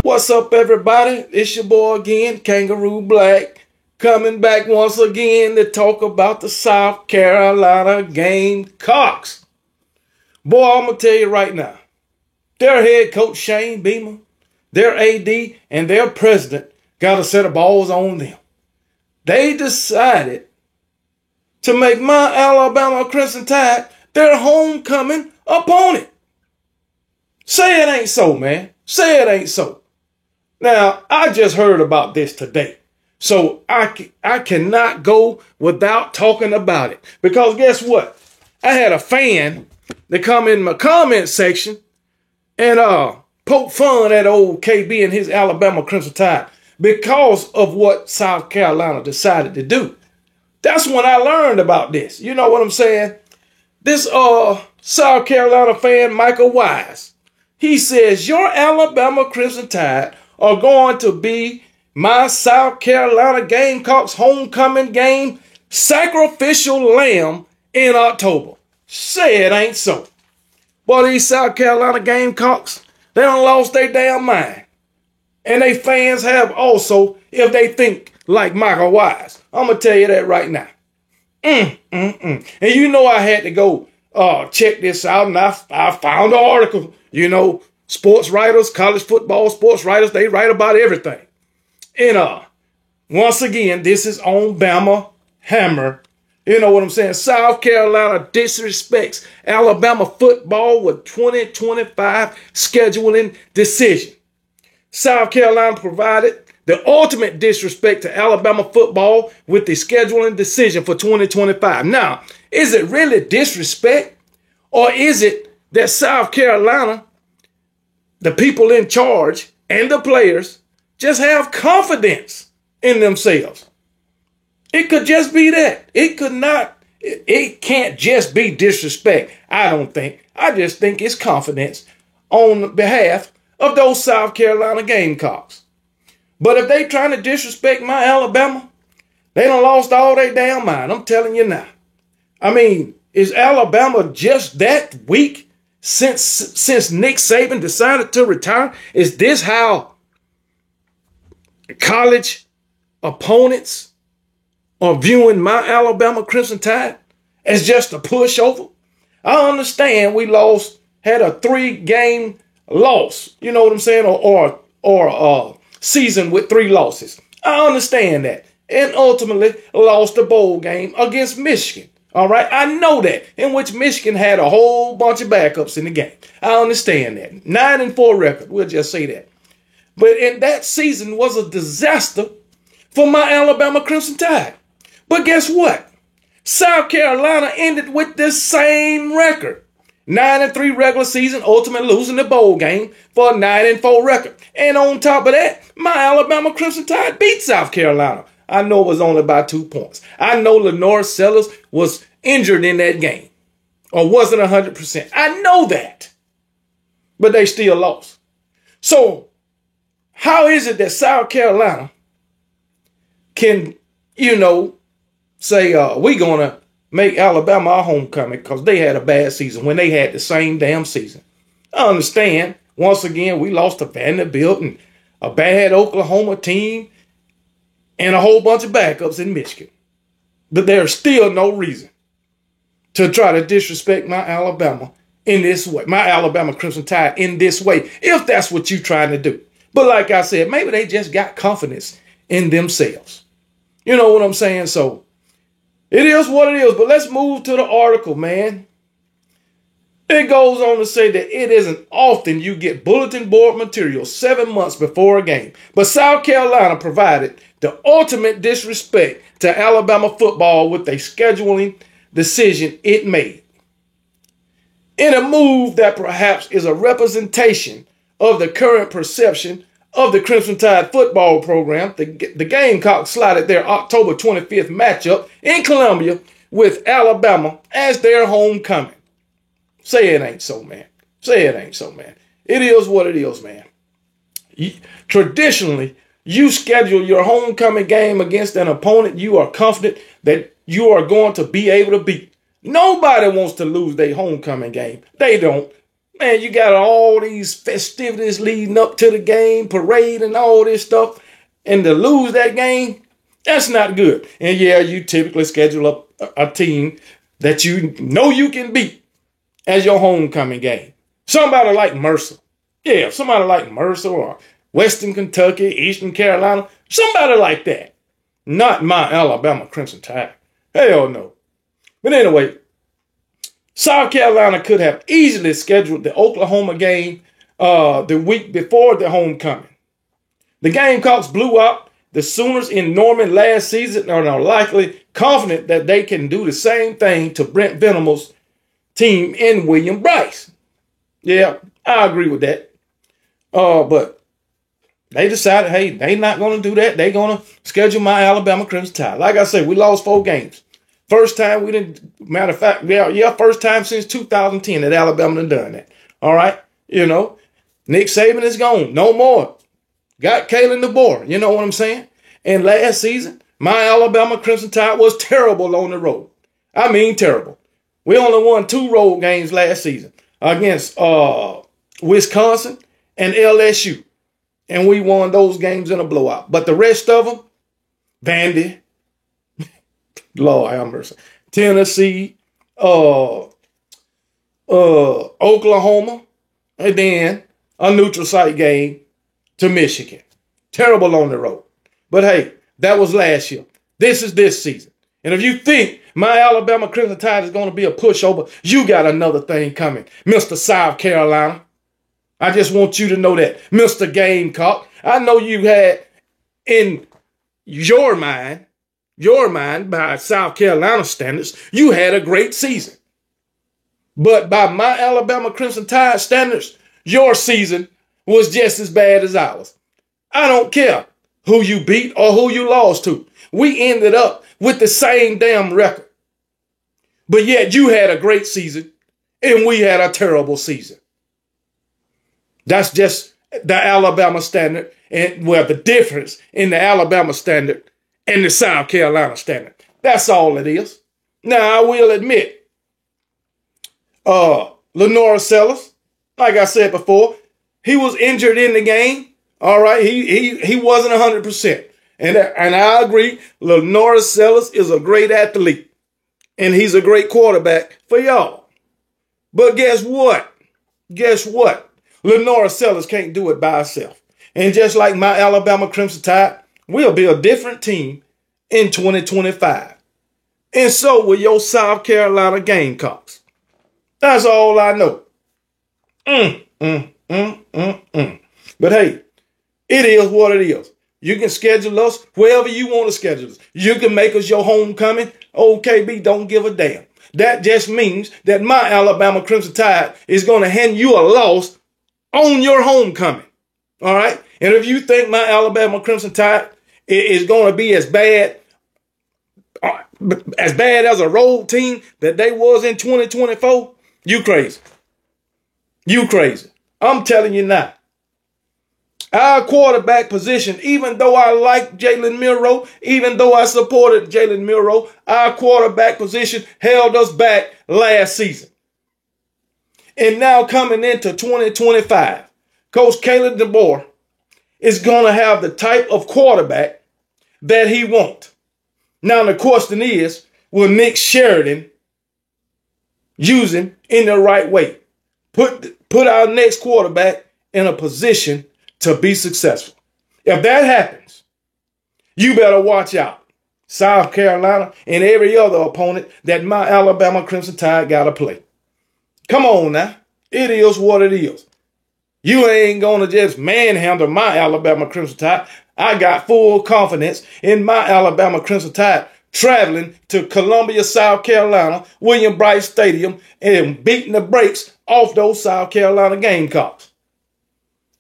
What's up, everybody? It's your boy again, Kangaroo Black, coming back once again to talk about the South Carolina Gamecocks. Boy, I'm going to tell you right now, their head coach, Shane Beamer, their AD, and their president got a set of balls on them. They decided to make my Alabama Crimson Tide their homecoming opponent. Say it ain't so, man. Say it ain't so. Now, I just heard about this today, so I cannot go without talking about it. Because guess what? I had a fan that come in my comment section and poke fun at old KB and his Alabama Crimson Tide because of what South Carolina decided to do. That's when I learned about this. You know what I'm saying? This South Carolina fan, Michael Wise, he says, your Alabama Crimson Tide are going to be my South Carolina Gamecocks homecoming game sacrificial lamb in October. Say it ain't so. Boy, these South Carolina Gamecocks, they done lost their damn mind. And they fans have also, if they think like Michael Wise. I'm going to tell you that right now. And you know I had to go check this out, and I found an article. You know, sports writers, college football sports writers, they write about everything. And once again, this is on Bama Hammer. You know what I'm saying? South Carolina disrespects Alabama football with 2025 scheduling decision. South Carolina provided the ultimate disrespect to Alabama football with the scheduling decision for 2025. Now, is it really disrespect, or is it that South Carolina, the people in charge and the players, just have confidence in themselves? It could just be that. It can't just be disrespect, I don't think. I just think it's confidence on behalf of those South Carolina Gamecocks. But if they trying to disrespect my Alabama, they done lost all their damn mind. I'm telling you now. I mean, is Alabama just that weak since Nick Saban decided to retire? Is this how college opponents are viewing my Alabama Crimson Tide as just a pushover? I understand we had a 3-game loss, you know what I'm saying, or season with 3 losses. I understand that. And ultimately lost the bowl game against Michigan. All right, I know that, in which Michigan had a whole bunch of backups in the game. I understand that. 9-4 record, we'll just say that. But in that season was a disaster for my Alabama Crimson Tide. But guess what? South Carolina ended with the same record. 9-3 regular season, ultimately losing the bowl game for a 9-4 record. And on top of that, my Alabama Crimson Tide beat South Carolina. I know it was only by 2 points. I know Lenore Sellers was injured in that game, or wasn't 100%. I know that. But they still lost. So how is it that South Carolina can, say we're going to make Alabama our homecoming because they had a bad season when they had the same damn season? I understand. Once again, we lost to Vanderbilt and a bad Oklahoma team and a whole bunch of backups in Michigan. But there's still no reason to try to disrespect my Alabama in this way, my Alabama Crimson Tide in this way, if that's what you're trying to do. But like I said, maybe they just got confidence in themselves. You know what I'm saying? So it is what it is. But let's move to the article, man. It goes on to say that it isn't often you get bulletin board material 7 months before a game. But South Carolina provided the ultimate disrespect to Alabama football with a scheduling decision it made. In a move that perhaps is a representation of the current perception of the Crimson Tide football program, the Gamecocks slotted their October 25th matchup in Columbia with Alabama as their homecoming. Say it ain't so, man. Say it ain't so, man. It is what it is, man. Traditionally, you schedule your homecoming game against an opponent you are confident that you are going to be able to beat. Nobody wants to lose their homecoming game. They don't. Man, you got all these festivities leading up to the game, parade and all this stuff. And to lose that game, that's not good. And yeah, you typically schedule up a team that you know you can beat as your homecoming game. Somebody like Mercer. Yeah, somebody like Mercer or Western Kentucky, Eastern Carolina. Somebody like that. Not my Alabama Crimson Tide. Hell no. But anyway, South Carolina could have easily scheduled the Oklahoma game the week before the homecoming. The Gamecocks blew out the Sooners in Norman last season and are likely confident that they can do the same thing to Brent Venables' team in Williams-Brice. Yeah, I agree with that. But they decided, hey, they're not going to do that. They're going to schedule my Alabama Crimson Tide. Like I said, we lost 4 games. First time we didn't, matter of fact, first time since 2010 that Alabama done that. All right, Nick Saban is gone. No more. Got Kalen DeBoer. You know what I'm saying? And last season, my Alabama Crimson Tide was terrible on the road. I mean, terrible. We only won 2 road games last season against Wisconsin and LSU. And we won those games in a blowout. But the rest of them, Vandy, Lord have mercy, Tennessee, Oklahoma, and then a neutral site game to Michigan. Terrible on the road. But hey, that was last year. This is this season. And if you think my Alabama Crimson Tide is going to be a pushover, you got another thing coming, Mr. South Carolina. I just want you to know that, Mr. Gamecock. I know you had in your mind by South Carolina standards, you had a great season. But by my Alabama Crimson Tide standards, your season was just as bad as ours. I don't care who you beat or who you lost to. We ended up with the same damn record. But yet you had a great season and we had a terrible season. That's just the Alabama standard and the difference in the Alabama standard and the South Carolina standard. That's all it is. Now, I will admit, Lenora Sellers, like I said before, he was injured in the game. All right, he wasn't 100%. And I agree, Lenora Sellers is a great athlete. And he's a great quarterback for y'all. But guess what? Lenora Sellers can't do it by herself. And just like my Alabama Crimson Tide, we'll be a different team in 2025. And so will your South Carolina Gamecocks. That's all I know. But hey, it is what it is. You can schedule us wherever you want to schedule us. You can make us your homecoming. OKB don't give a damn. That just means that my Alabama Crimson Tide is going to hand you a loss on your homecoming. All right? And if you think my Alabama Crimson Tide is going to be as bad as a road team that they was in 2024, you crazy. You crazy. I'm telling you now. Our quarterback position, even though I like Jalen Milroe, even though I supported Jalen Milroe, our quarterback position held us back last season. And now coming into 2025, Coach Kalen DeBoer is going to have the type of quarterback that he wants. Now the question is, will Nick Sheridan use him in the right way? Put our next quarterback in a position to be successful. If that happens, you better watch out. South Carolina and every other opponent that my Alabama Crimson Tide got to play. Come on now. It is what it is. You ain't going to just manhandle my Alabama Crimson Tide. I got full confidence in my Alabama Crimson Tide traveling to Columbia, South Carolina, Williams-Brice Stadium, and beating the brakes off those South Carolina Gamecocks.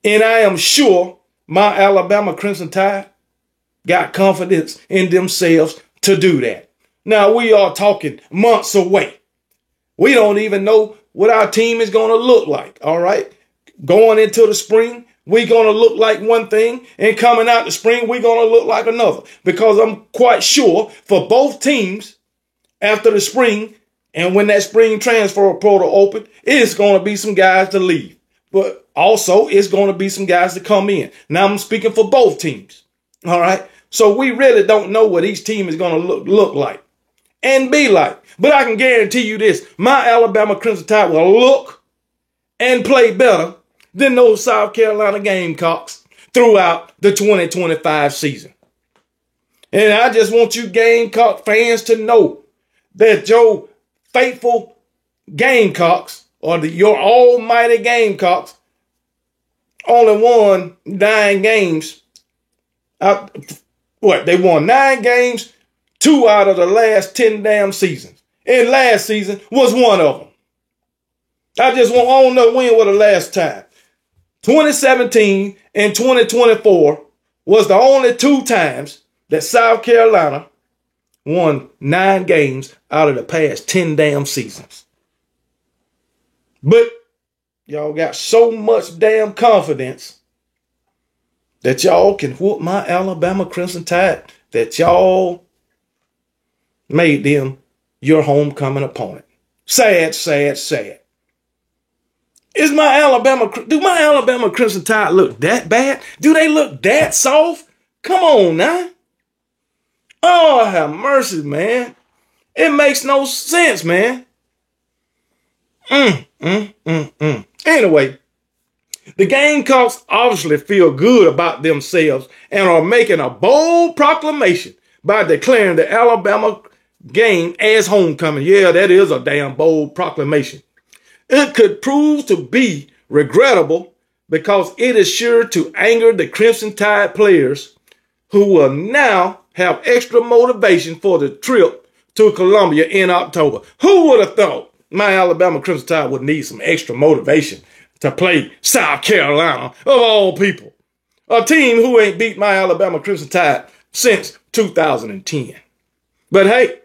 And I am sure my Alabama Crimson Tide got confidence in themselves to do that. Now, we are talking months away. We don't even know what our team is going to look like, all right? Going into the spring, we're going to look like one thing, and coming out the spring, we're going to look like another. Because I'm quite sure for both teams, after the spring And when that spring transfer portal open, it's going to be some guys to leave. But also, it's going to be some guys to come in. Now, I'm speaking for both teams. All right? So we really don't know what each team is going to look like and be like. But I can guarantee you this. My Alabama Crimson Tide will look and play better than those South Carolina Gamecocks throughout the 2025 season. And I just want you Gamecock fans to know that your faithful Gamecocks, or your almighty Gamecocks, only won 9 games. They won 9 games, 2 out of the last 10 damn seasons. And last season was one of them. I just want to win with the last time. 2017 and 2024 was the only 2 times that South Carolina won 9 games out of the past 10 damn seasons. But y'all got so much damn confidence that y'all can whoop my Alabama Crimson Tide that y'all made them your homecoming opponent. Sad, sad, sad. Do my Alabama Crimson Tide look that bad? Do they look that soft? Come on now. Oh, have mercy, man. It makes no sense, man. Anyway, the Gamecocks obviously feel good about themselves and are making a bold proclamation by declaring the Alabama game as homecoming. Yeah, that is a damn bold proclamation. It could prove to be regrettable because it is sure to anger the Crimson Tide players who will now have extra motivation for the trip to Columbia in October. Who would have thought my Alabama Crimson Tide would need some extra motivation to play South Carolina, of all people? A team who ain't beat my Alabama Crimson Tide since 2010. But hey,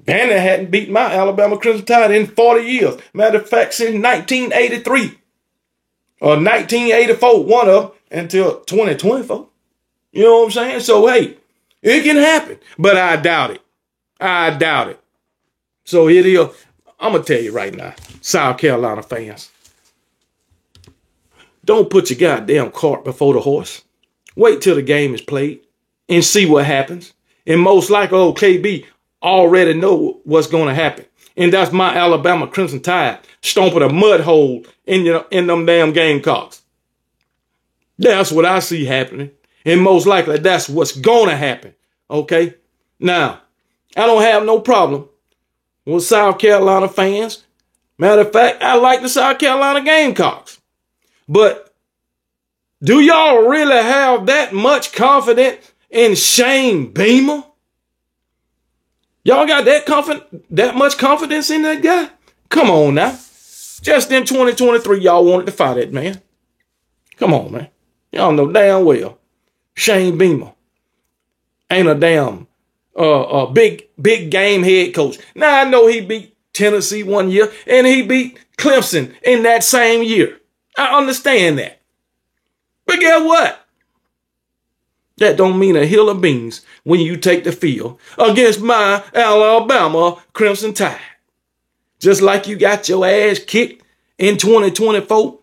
Banner hadn't beat my Alabama Crimson Tide in 40 years. Matter of fact, since 1983 or 1984, one of them, until 2024. You know what I'm saying? So, hey, it can happen, but I doubt it. I doubt it. So here it is. I'm going to tell you right now, South Carolina fans, don't put your goddamn cart before the horse. Wait till the game is played and see what happens. And most likely, old KB already know what's going to happen. And that's my Alabama Crimson Tide stomping a mud hole in them damn Gamecocks. That's what I see happening. And most likely that's what's going to happen. Okay? Now, I don't have no problem with South Carolina fans. Matter of fact, I like the South Carolina Gamecocks. But do y'all really have that much confidence in Shane Beamer? Y'all got that much confidence in that guy? Come on now. Just in 2023, y'all wanted to fight that man. Come on, man. Y'all know damn well Shane Beamer ain't a damn big game head coach. Now, I know he beat Tennessee one year and he beat Clemson in that same year. I understand that. But guess what? That don't mean a hill of beans when you take the field against my Alabama Crimson Tide. Just like you got your ass kicked in 2024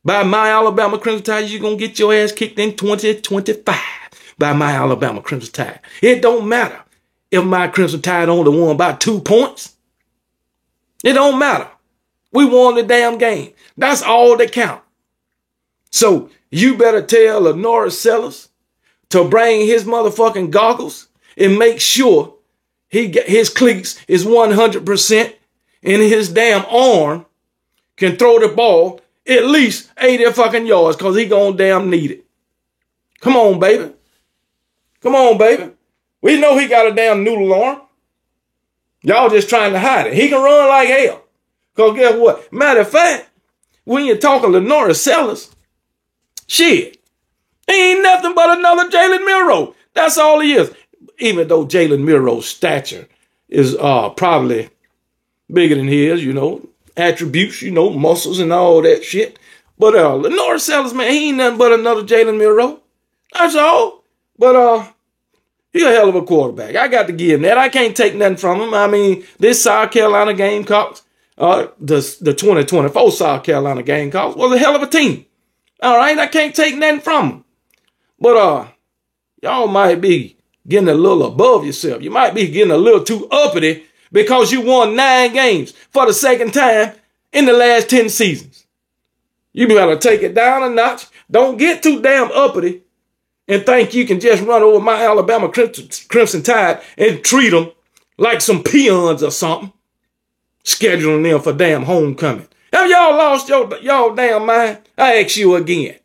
by my Alabama Crimson Tide, you're going to get your ass kicked in 2025 by my Alabama Crimson Tide. It don't matter if my Crimson Tide only won by 2 points. It don't matter. We won the damn game. That's all that counts. So you better tell Lenora Sellers to bring his motherfucking goggles and make sure his cleats is 100% and his damn arm can throw the ball at least 80 fucking yards because he gonna damn need it. Come on, baby. Come on, baby. We know he got a damn noodle arm. Y'all just trying to hide it. He can run like hell. Because guess what? Matter of fact, when you're talking Lenora Sellers, shit, he ain't nothing but another Jalen Milroe. That's all he is. Even though Jalen Milroe's stature is probably bigger than his, attributes, muscles and all that shit. But Lenora Sellers, man, he ain't nothing but another Jalen Milroe. That's all. But He a hell of a quarterback. I got to give him that. I can't take nothing from him. I mean, this South Carolina Gamecocks, the 2024 South Carolina Gamecocks was a hell of a team. All right, I can't take nothing from him. But y'all might be getting a little above yourself. You might be getting a little too uppity because you won 9 games for the second time in the last 10 seasons. You better take it down a notch. Don't get too damn uppity and think you can just run over my Alabama Crimson Tide and treat them like some peons or something, scheduling them for damn homecoming. Have y'all lost y'all damn mind? I ask you again.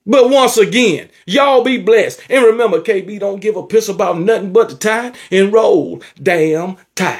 But once again, y'all be blessed. And remember, KB don't give a piss about nothing but the Tide, and roll damn Tide.